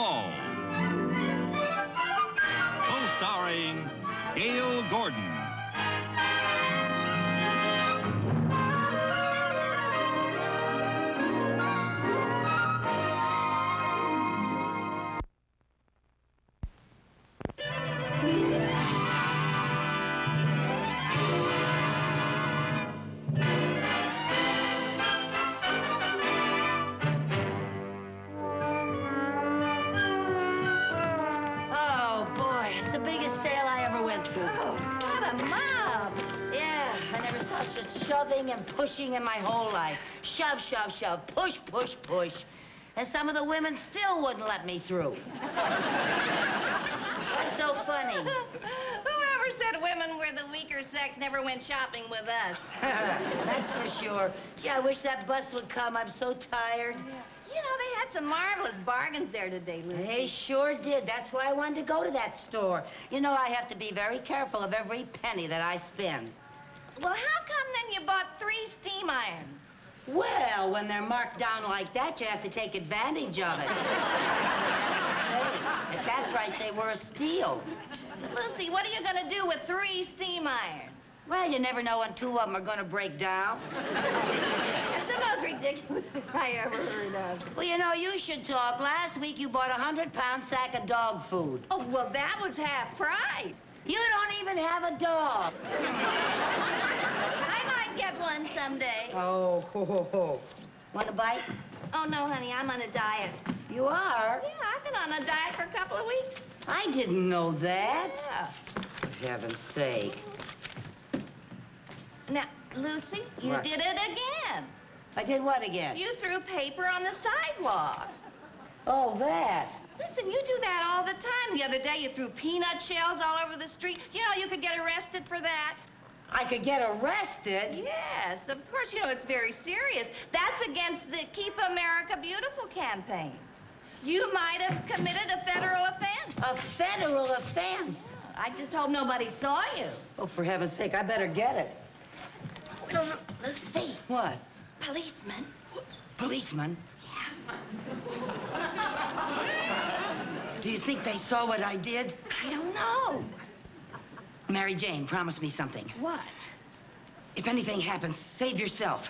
Ball. Co-starring Gail Gordon. Shoving and pushing in my whole life. Shove, shove, shove. Push, push, push. And some of the women still wouldn't let me through. What's so funny? Whoever said women were the weaker sex never went shopping with us. That's for sure. Gee, I wish that bus would come. I'm so tired. You know, they had some marvelous bargains there today, Lucy. They sure did. That's why I wanted to go to that store. You know, I have to be very careful of every penny that I spend. Well, how come then you bought 3 steam irons? Well, when they're marked down like that, you have to take advantage of it. Hey, at that price, they were a steal. Lucy, what are you going to do with 3 steam irons? Well, you never know when 2 of them are going to break down. It's the most ridiculous thing I ever heard of. Well, you know, you should talk. Last week, you bought a 100-pound sack of dog food. Oh, well, that was half price. You don't even have a dog. I might get one someday. Oh, ho, ho, ho. Want a bite? Oh, no, honey, I'm on a diet. You are? Yeah, I've been on a diet for a couple of weeks. I didn't know that. Yeah. For heaven's sake. Now, Lucy, you What? did it again. I did what again? You threw paper on the sidewalk. Oh, that. Listen, you do that all the time. The other day, you threw peanut shells all over the street. You know, you could get arrested for that. I could get arrested? Yes, of course, you know, it's very serious. That's against the Keep America Beautiful campaign. You might have committed a federal offense. A federal offense? I just hope nobody saw you. Oh, for heaven's sake, I better get it. Lucy. What? Policeman. Policeman? Yeah. Do you think they saw what I did? I don't know. Mary Jane, promise me something. What? If anything happens, save yourself.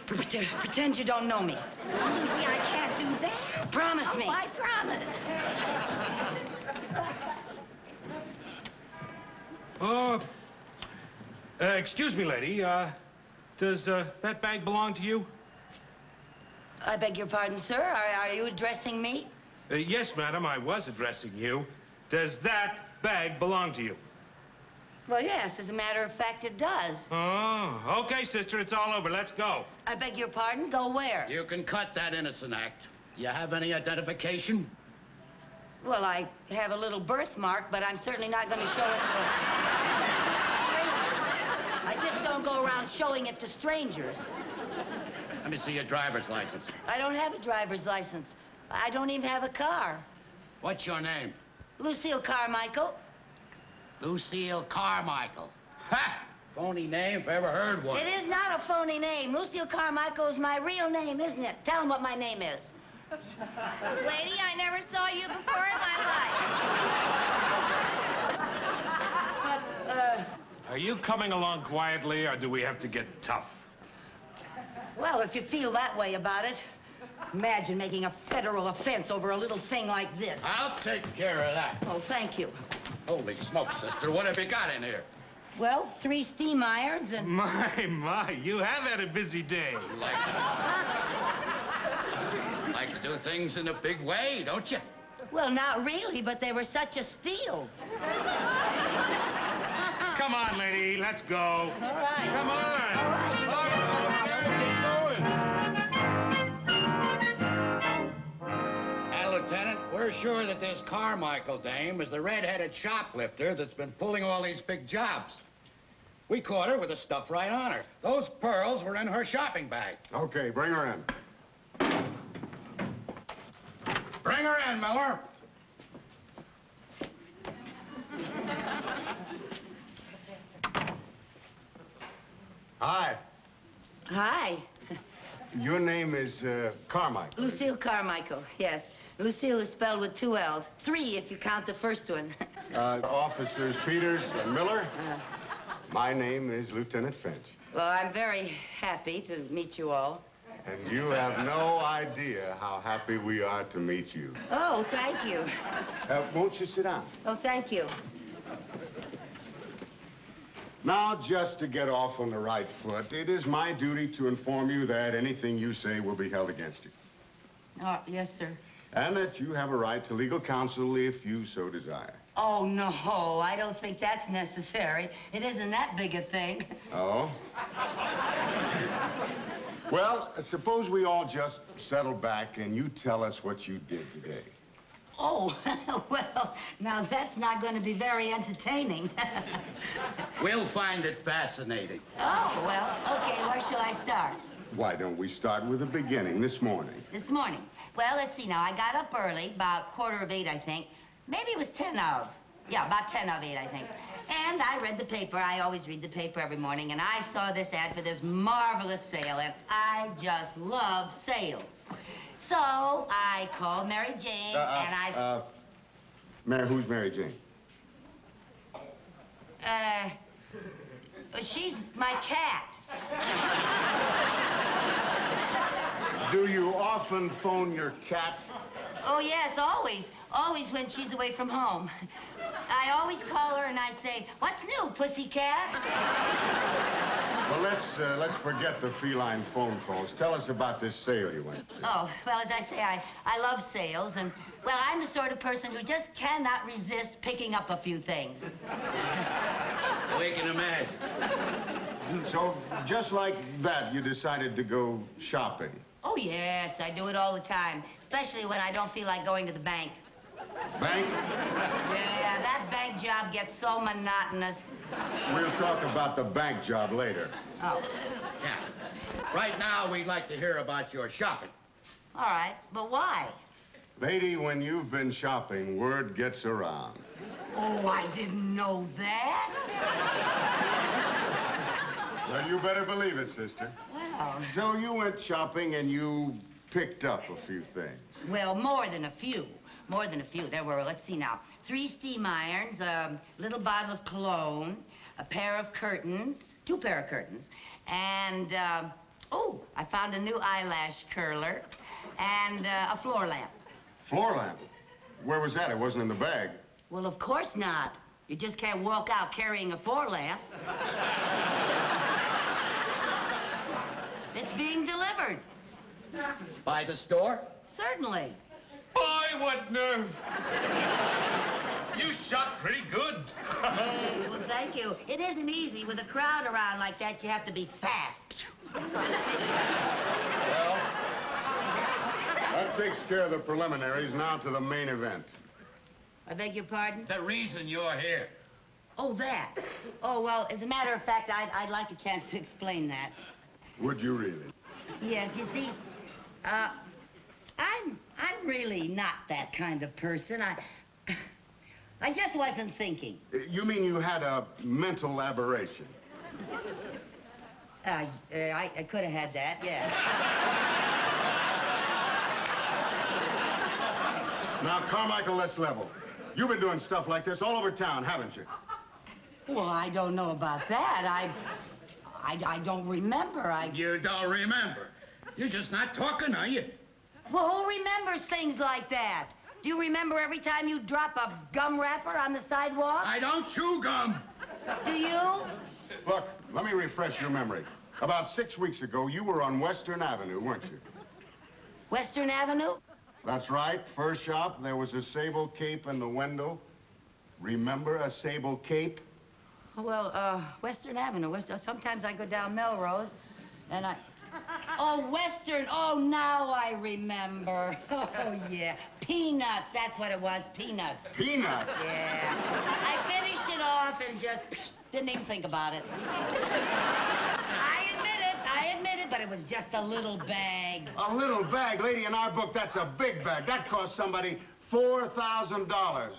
Pretend you don't know me. Lucy, I can't do that. Promise me. I promise. Excuse me, lady. Does that bag belong to you? I beg your pardon, sir. Are you addressing me? Yes, madam, I was addressing you. Does that bag belong to you? Well, yes, as a matter of fact, it does. Oh, okay, sister, it's all over. Let's go. I beg your pardon? Go where? You can cut that innocent act. You have any identification? Well, I have a little birthmark, but I'm certainly not going to show it to... I just don't go around showing it to strangers. Let me see your driver's license. I don't have a driver's license. I don't even have a car. What's your name? Lucille Carmichael. Lucille Carmichael. Ha! Phony name if I ever heard one. It is not a phony name. Lucille Carmichael is my real name, isn't it? Tell them what my name is. Lady, I never saw you before in my life. Are you coming along quietly, or do we have to get tough? Well, if you feel that way about it, imagine making a federal offense over a little thing like this. I'll take care of that. Oh, thank you. Holy smoke, sister. What have you got in here? Well, 3 steam irons and... My, you have had a busy day. Like to do things in a big way, don't you? Well, not really, but they were such a steal. Come on, lady, let's go. All right. Come on. All right. Lieutenant, we're sure that this Carmichael dame is the red-headed shoplifter that's been pulling all these big jobs. We caught her with the stuff right on her. Those pearls were in her shopping bag. Okay, bring her in. Bring her in, Miller. Hi. Hi. Your name is Carmichael. Lucille Carmichael, yes. Lucille is spelled with 2 L's. 3 if you count the first one. Officers Peters and Miller. My name is Lieutenant Finch. Well, I'm very happy to meet you all. And you have no idea how happy we are to meet you. Oh, thank you. Won't you sit down? Oh, thank you. Now, just to get off on the right foot, it is my duty to inform you that anything you say will be held against you. Oh, yes, sir. And that you have a right to legal counsel if you so desire. Oh, no, I don't think that's necessary. It isn't that big a thing. Oh? Well, suppose we all just settle back and you tell us what you did today. Oh, well, now that's not going to be very entertaining. We'll find it fascinating. Oh, well, okay, where shall I start? Why don't we start with the beginning, this morning? This morning. Well, let's see now. I got up early, about 7:45, I think. Maybe it was 10 of. Yeah, about 10 of 8, I think. And I read the paper. I always read the paper every morning, and I saw this ad for this marvelous sale, and I just love sales. So I called Mary Jane, and I... Who's Mary Jane? She's my cat. Do you often phone your cat? Oh, yes, always. Always when she's away from home. I always call her and I say, "What's new, pussycat?" Well, let's forget the feline phone calls. Tell us about this sale you went to. Oh, well, as I say, I love sales, and, well, I'm the sort of person who just cannot resist picking up a few things. We can imagine. So, just like that, you decided to go shopping. Oh, yes, I do it all the time, especially when I don't feel like going to the bank. Bank? Yeah, that bank job gets so monotonous. We'll talk about the bank job later. Oh, Yeah. Right now, we'd like to hear about your shopping. all right, but why? Lady, when you've been shopping, word gets around. Oh, I didn't know that. Well, you better believe it, sister. Well, So you went shopping and you picked up a few things. well, more than a few. More than a few. There were, let's see now, 3 steam irons, a little bottle of cologne, a pair of curtains, 2 pair of curtains, and, oh, I found a new eyelash curler and a floor lamp. Floor lamp? Where was that? It wasn't in the bag. Well, of course not. You just can't walk out carrying a floor lamp. It's being delivered. By the store? Certainly. Boy, what nerve! You shot pretty good. Well, thank you. It isn't easy. With a crowd around like that, you have to be fast. Well, that takes care of the preliminaries. Now to the main event. I beg your pardon? The reason you're here. Oh, that. Oh, well, as a matter of fact, I'd like a chance to explain that. Would you really? Yes, you see, I'm really not that kind of person. I just wasn't thinking. You mean you had a mental aberration? I could have had that, yeah. Now, Carmichael, let's level. You've been doing stuff like this all over town, haven't you? Well, I don't know about that. I don't remember. You don't remember. You're just not talking, are you? Well, who remembers things like that? Do you remember every time you drop a gum wrapper on the sidewalk? I don't chew gum. Do you? Look, let me refresh your memory. About 6 weeks ago, you were on Western Avenue, weren't you? Western Avenue? That's right. First shop, there was a sable cape in the window. Remember a sable cape? Well, Western Avenue. Sometimes I go down Melrose, and Oh, Western. Oh, now I remember. Oh, yeah. Peanuts. That's what it was. Peanuts. Peanuts? Yeah. I finished it off and just didn't even think about it. I admit it, but it was just a little bag. A little bag? Lady, in our book, that's a big bag. That cost somebody $4,000.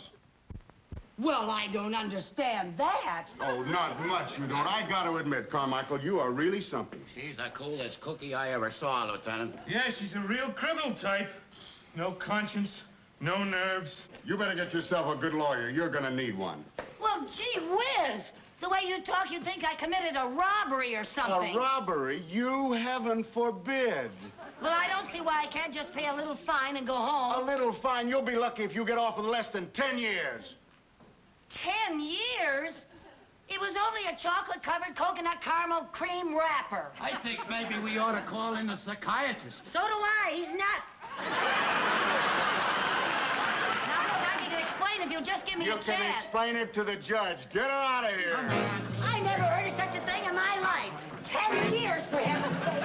Well, I don't understand that. Oh, not much, you don't. I got to admit, Carmichael, you are really something. She's the coolest cookie I ever saw, Lieutenant. Yeah, she's a real criminal type. No conscience, No nerves. You better get yourself a good lawyer. You're gonna need one. Well, gee whiz. The way you talk, you'd think I committed a robbery or something. A robbery? You heaven forbid. Well, I don't see why I can't just pay a little fine and go home. A little fine? You'll be lucky if you get off with less than 10 years. 10 years? It was only a chocolate-covered coconut caramel cream wrapper. I think maybe we ought to call in a psychiatrist. So do I. He's nuts. Now, look, I can explain if you'll just give me a chance. You can explain it to the judge. Get her out of here. I never heard of such a thing in my life. 10 years, for heaven's sake.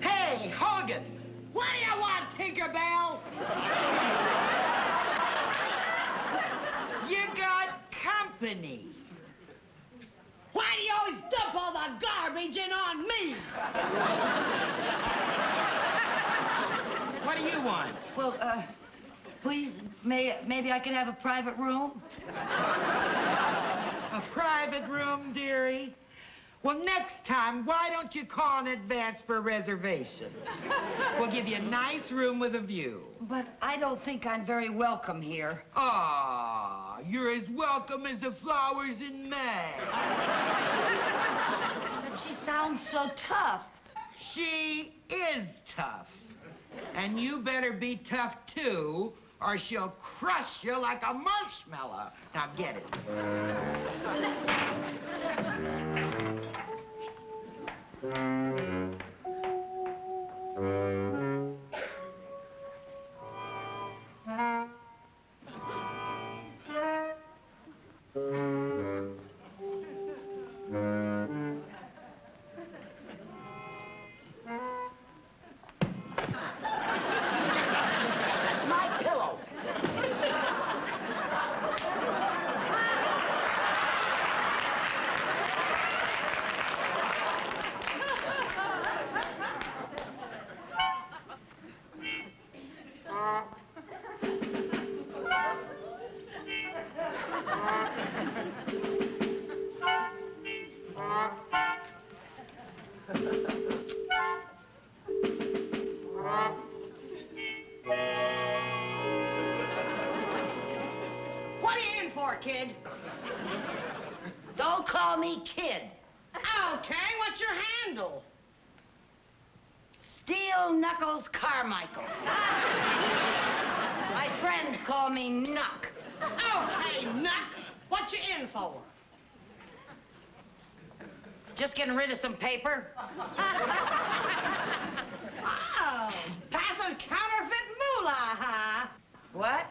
Hey, Hogan! What do you want, Tinkerbell? You got company. Why do you always dump all the garbage in on me? What do you want? Well, please, maybe I could have a private room? A private room, dearie? Well, next time, why don't you call in advance for a reservation? We'll give you a nice room with a view. But I don't think I'm very welcome here. Ah, you're as welcome as the flowers in May. But she sounds so tough. She is tough. And you better be tough, too, or she'll crush you like a marshmallow. Now, get it. My pillow. What are you in for, kid? Don't call me kid. Okay, what's your handle? Steel Knuckles Carmichael. My friends call me Knuck. Okay, Nuck. What you in for? Just getting rid of some paper. Oh, passing counterfeit moolah, huh? What?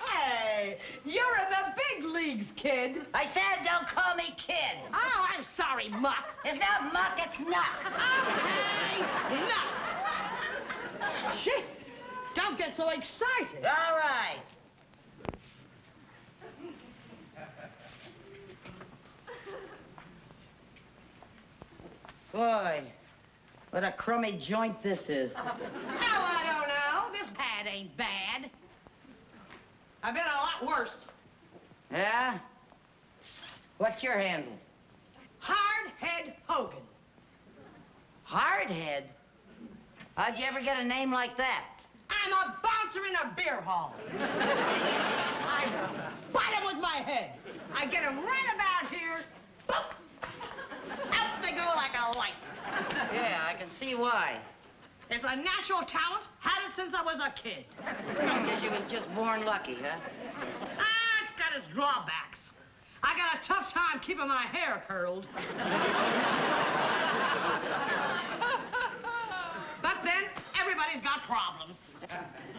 Hey, you're in the big leagues, kid. I said don't call me kid. Oh, I'm sorry, Muck. It's not Muck, it's Knuck. Okay, Nuck. Shit, don't get so excited. All right. Boy, what a crummy joint this is. Oh, I don't know. This pad ain't bad. I've been a lot worse. Yeah? What's your handle? Hardhead Hogan. Hardhead? How'd you ever get a name like that? I'm a bouncer in a beer hall. I bite him with my head. I get him right about here. Boop! Out they go like a light. Yeah, I can see why. It's a natural talent. Had it since I was a kid. Guess you was just born lucky, huh? It's got its drawbacks. I got a tough time keeping my hair curled. But then, everybody's got problems.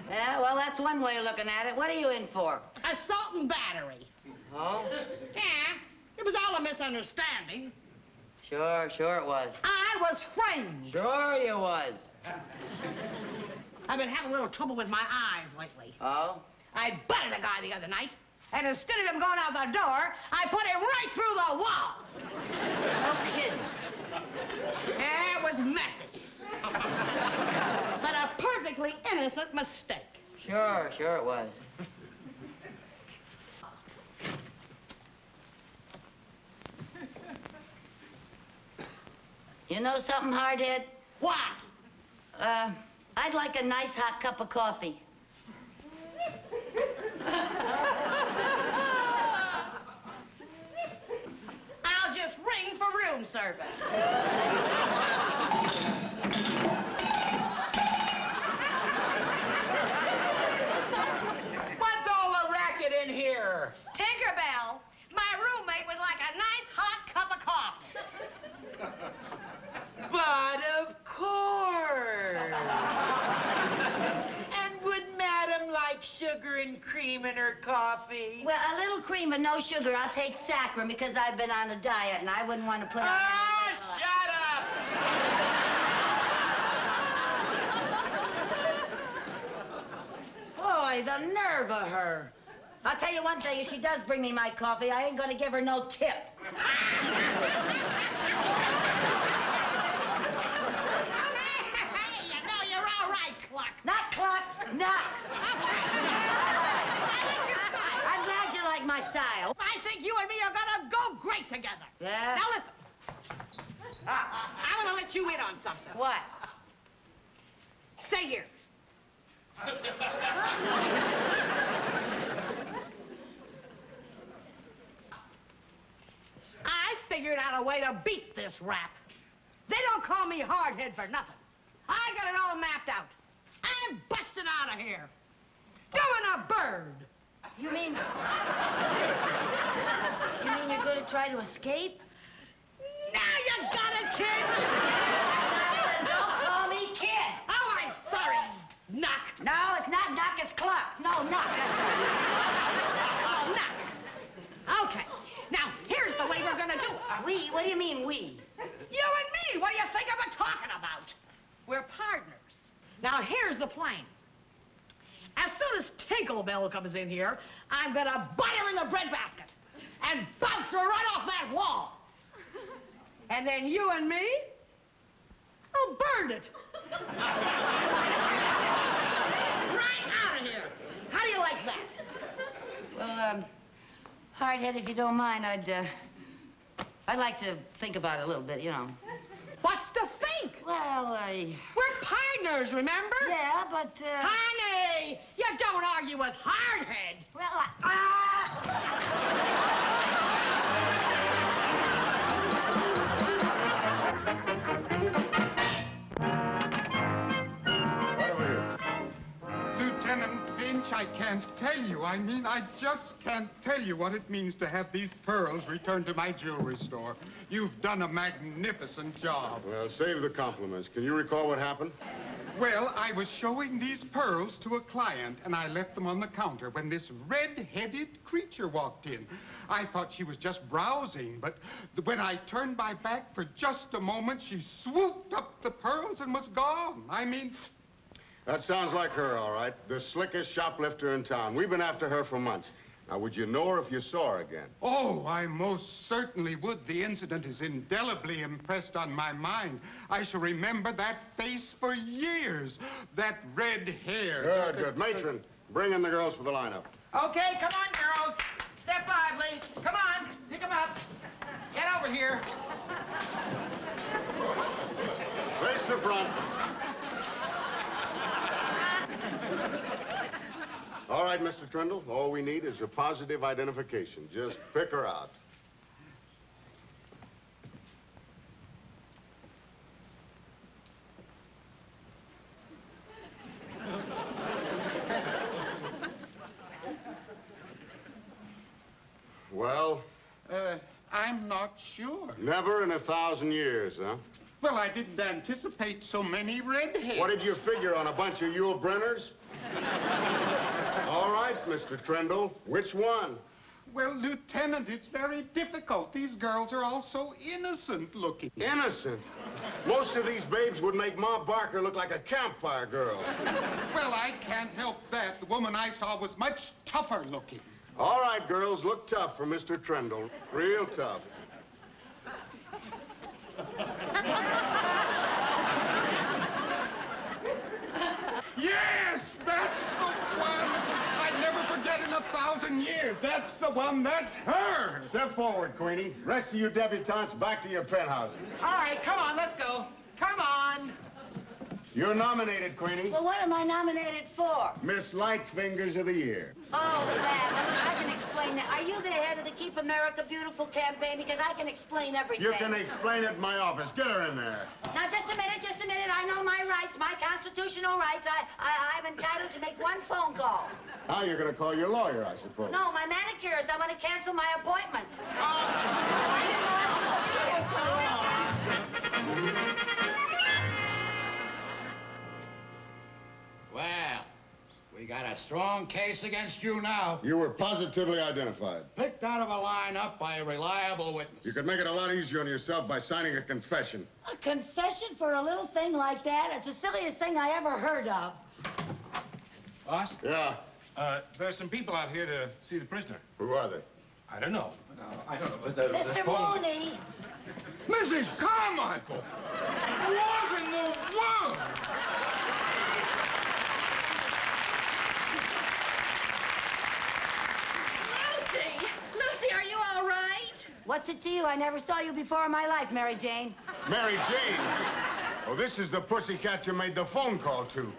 Yeah, well, that's one way of looking at it. What are you in for? Assault and battery. Oh? Yeah, it was all a misunderstanding. Sure it was. I was framed. Sure you was. I've been having a little trouble with my eyes lately. Oh? I butted a guy the other night, and instead of him going out the door, I put him right through the wall. No kidding. Yeah, it was messy. But a perfectly innocent mistake. Sure it was. You know something, hardhead? What? I'd like a nice hot cup of coffee. I'll just ring for room service. What's all the racket in here? Tinkerbell, my roommate would like a nice hot cup of coffee. But of course. And would Madam like sugar and cream in her coffee? Well, a little cream and no sugar. I'll take saccharin because I've been on a diet and I wouldn't want to put on... Oh, shut up! Boy, the nerve of her. I'll tell you one thing, if she does bring me my coffee, I ain't gonna give her no tip. Hey, you know you're all right, Cluck. Not Cluck, knock. I'm glad you like my style. I think you and me are gonna go great together. Yeah? Now listen. I want to let you in on something. What? Stay here. I figured out a way to beat this rap. They don't call me hardhead for nothing. I got it all mapped out. I'm busting out of here. Doing a bird. You mean you're gonna try to escape? Now you got it, kid. Don't call me kid. Oh, I'm sorry. Knock. No, it's not knock, it's Cluck. No, knock. Oh, knock. Okay. Now, here's the way we're gonna do it. We? What do you mean, we? You and me, what do you think I've been talking about? We're partners. Now, here's the plan. As soon as Tinkerbell comes in here, I'm gonna bite her in the breadbasket and bounce her right off that wall. And then you and me, will burn it. Right out of here. How do you like that? Well, hardhead, if you don't mind, I'd like to think about it a little bit, you know. What's to think? Well, We're partners, remember? yeah, but, Honey, you don't argue with hardhead. well, Right over here. Lieutenant Finch, I can't tell you. I mean, I just can't tell you what it means to have these pearls returned to my jewelry store. You've done a magnificent job. Well, save the compliments. Can you recall what happened? Well, I was showing these pearls to a client, and I left them on the counter when this red-headed creature walked in. I thought she was just browsing, but when I turned my back for just a moment, she swooped up the pearls and was gone. I mean... That sounds like her, all right. The slickest shoplifter in town. We've been after her for months. Now, would you know her if you saw her again? Oh, I most certainly would. The incident is indelibly impressed on my mind. I shall remember that face for years. That red hair. Good, good. Matron, bring in the girls for the lineup. Okay, come on, girls. Step lively. Come on, pick them up. Get over here. Face the front. All right, Mr. Trindle, all we need is a positive identification. Just pick her out. Well, I'm not sure. never in 1,000 years, huh? Well, I didn't anticipate so many redheads. What did you figure on a bunch of Yule Brenners? All right, Mr. Trindle, which one? Well, Lieutenant, it's very difficult. These girls are all so innocent looking. Innocent. Most of these babes would make Ma Barker look like a campfire girl. Well, I can't help that. The woman I saw was much tougher looking. All right, girls, look tough for Mr. Trindle. Real tough. Yes, that's the forget in 1,000 years. That's the one. That's her. Step forward, Queenie. Rest of you debutantes back to your penthouses. All right, come on, let's go. Come on. You're nominated, Queenie. Well, what am I nominated for? Miss Lightfingers of the Year. Oh, that. I can explain that. Are you the head of the Keep America Beautiful campaign? Because I can explain everything. You can explain it in my office. Get her in there. Now, just a minute, just a minute. I know my rights, my constitutional rights. I'm entitled to make one phone call. Now you're going to call your lawyer, I suppose. No, my manicurist. I want to cancel my appointment. Well, we got a strong case against you now. You were positively identified. Picked out of a lineup by a reliable witness. You could make it a lot easier on yourself by signing a confession. A confession for a little thing like that? It's the silliest thing I ever heard of. Boss? Yeah. There's some people out here to see the prisoner. Who are they? I don't know. I don't know. Mr. Mooney. Mrs. Carmichael! What in the world? Lucy, are you all right? What's it to you? I never saw you before in my life, Mary Jane. Mary Jane. Oh, this is the pussycat you made the phone call to.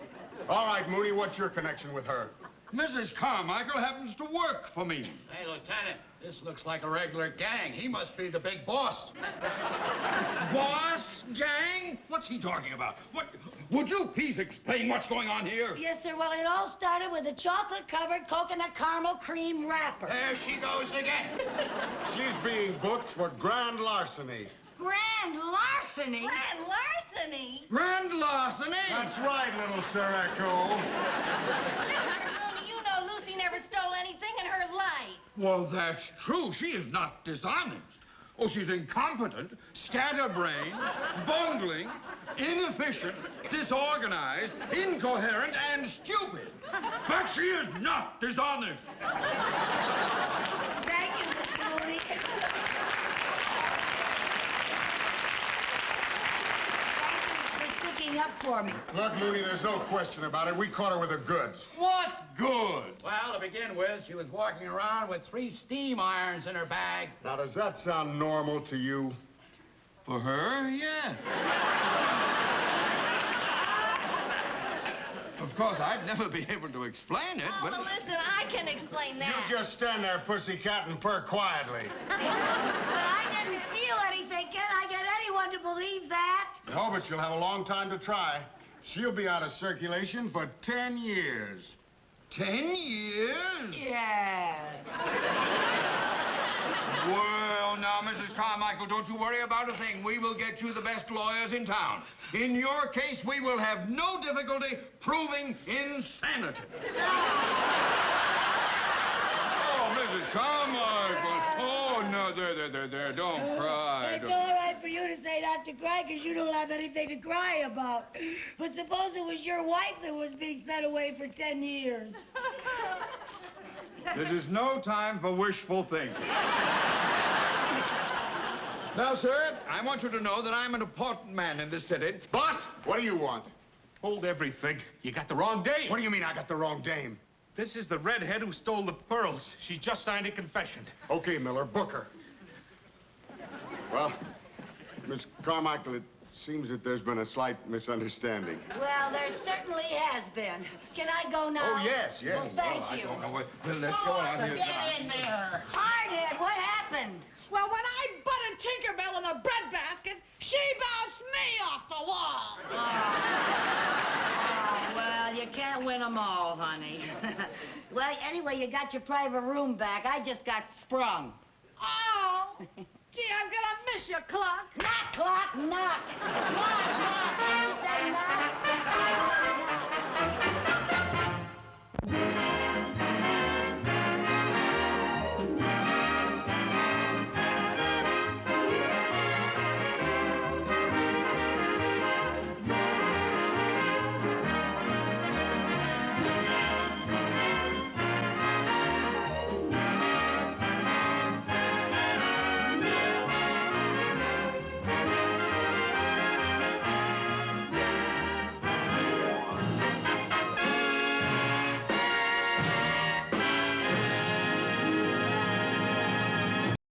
All right, Mooney, what's your connection with her? Mrs. Carmichael happens to work for me. Hey, Lieutenant, this looks like a regular gang. He must be the big boss. Boss? Gang? What's he talking about? What? Would you please explain what's going on here? Yes, sir. Well, it all started with a chocolate-covered coconut caramel cream wrapper. There she goes again. She's being booked for grand larceny. Grand larceny? Grand larceny? Grand larceny? That's right, little Sir Echo. You know Lucy never stole anything in her life. Well, that's true. She is not dishonest. Oh, she's incompetent, scatterbrained, bungling, inefficient, disorganized, incoherent, and stupid. But she is not dishonest. Thank you, Mr. Mooney. Thank you for sticking up for me. Look, Mooney, there's no question about it. We caught her with the goods. What good? Well, to begin with, she was walking around with 3 steam irons in her bag. Now, does that sound normal to you? For her, yeah. Of course, I'd never be able to explain it, Oh, but... well, listen, I can explain that. You just stand there, pussycat, and purr quietly. But I didn't steal anything. Can I get anyone to believe that? No, but you'll have a long time to try. She'll be out of circulation for 10 years. 10 years? Yes. Well, now, Mrs. Carmichael, don't you worry about a thing. We will get you the best lawyers in town. In your case, we will have no difficulty proving insanity. Oh, Mrs. Carmichael. Oh, no, there. Don't cry. It's all right for you to say not to cry because you don't have anything to cry about. But suppose it was your wife that was being sent away for 10 years. This is no time for wishful thinking. Now, sir, I want you to know that I'm an important man in this city. Boss, what do you want? Hold everything. You got the wrong dame. What do you mean I got the wrong dame? This is the redhead who stole the pearls. She just signed a confession. Okay, Miller, book her. Well, Miss Carmichael, it seems that there's been a slight misunderstanding. Well, there certainly has been. Can I go now? Oh, yes. Well, thank you. Well, let's go on here. Get in there. Hardhead, what happened? Well, when I butted Tinkerbell in a breadbasket, she bounced me off the wall. Oh, well, you can't win them all, honey. Well, anyway, you got your private room back. I just got sprung. Oh, gee, I'm gonna miss you, Cluck. Knock, clock, knock. Knock, knock. You say knock?